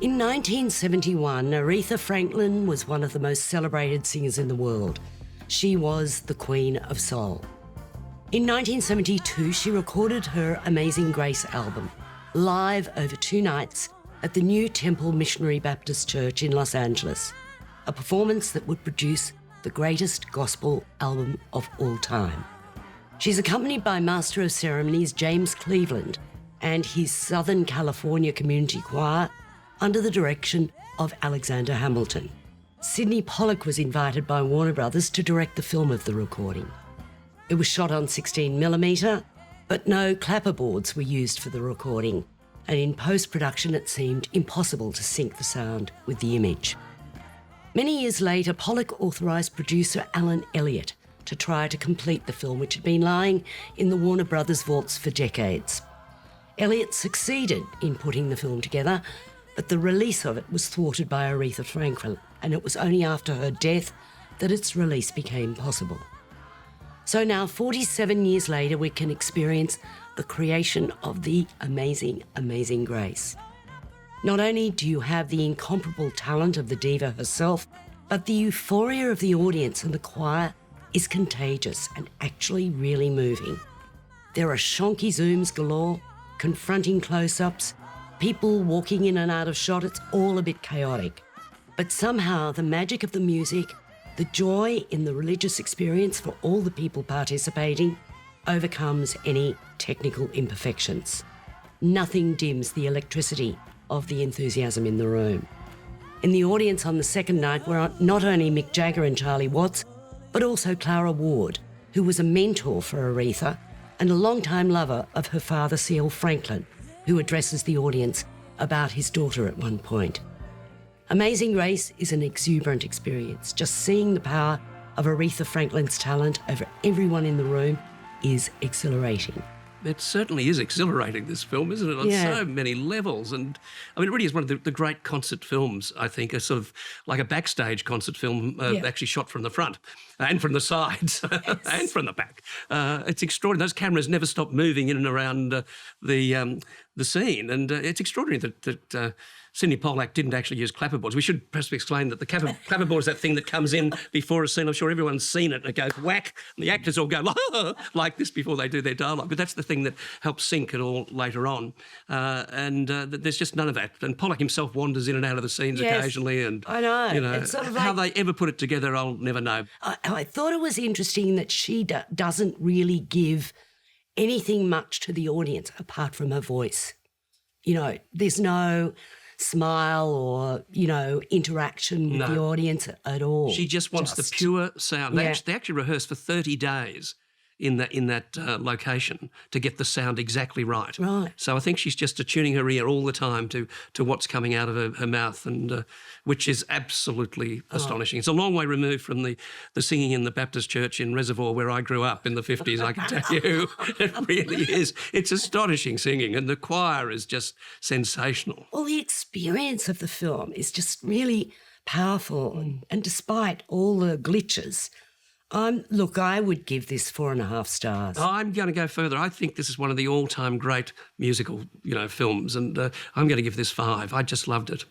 In 1971, Aretha Franklin was one of the most celebrated singers in the world. She was the Queen of Soul. In 1972, she recorded her Amazing Grace album live over 2 nights at the New Temple Missionary Baptist Church in Los Angeles, a performance that would produce the greatest gospel album of all time. She's accompanied by Master of Ceremonies James Cleveland and his Southern California Community Choir under the direction of Alexander Hamilton. Sidney Pollack was invited by Warner Brothers to direct the film of the recording. It was shot on 16mm, but no clapperboards were used for the recording, and in post-production it seemed impossible to sync the sound with the image. Many years later, Pollack authorised producer Alan Elliott to try to complete the film, which had been lying in the Warner Brothers vaults for decades. Elliott succeeded in putting the film together, but the release of it was thwarted by Aretha Franklin, and it was only after her death that its release became possible. So now, 47 years later, we can experience the creation of the Amazing, Amazing Grace. Not only do you have the incomparable talent of the diva herself, but the euphoria of the audience and the choir is contagious and actually really moving. There are shonky zooms galore, confronting close-ups, people walking in and out of shot. It's all a bit chaotic. But somehow the magic of the music, the joy in the religious experience for all the people participating, overcomes any technical imperfections. Nothing dims the electricity of the enthusiasm in the room. In the audience on the second night were not only Mick Jagger and Charlie Watts, but also Clara Ward, who was a mentor for Aretha and a long-time lover of her father, C.L. Franklin, who addresses the audience about his daughter at one point. Amazing Grace is an exuberant experience. Just seeing the power of Aretha Franklin's talent over everyone in the room is exhilarating. It certainly is exhilarating, this film, isn't it? On so many levels. And I mean, it really is one of the great concert films, I think, a sort of like a backstage concert film actually shot from the front and from the sides and from the back. It's extraordinary. Those cameras never stop moving in and around the scene. And it's extraordinary that Sidney Pollack didn't actually use clapperboards. We should perhaps explain that the clapperboard is that thing that comes in before a scene. I'm sure everyone's seen it. And it goes whack, and the actors all go like this before they do their dialogue. But that's the thing that helps sync it all later on. And there's just none of that. And Pollack himself wanders in and out of the scenes occasionally. And I know. You know, it's sort of how like, they ever put it together, I'll never know. I thought it was interesting that she doesn't really give anything much to the audience apart from her voice. You know, there's no smile or, you know, interaction with the audience at all. She just wants the pure sound. They actually rehearsed for 30 days in that location to get the sound exactly right. Right. So I think she's just attuning her ear all the time to what's coming out of her mouth, and which is absolutely astonishing. It's a long way removed from the singing in the Baptist church in Reservoir where I grew up in the 50s, I can tell you. It really is. It's astonishing singing, and the choir is just sensational. Well, the experience of the film is just really powerful, and despite all the glitches, look, I would give this 4.5 stars. I'm going to go further. I think this is one of the all-time great musical, films, and I'm going to give this 5. I just loved it.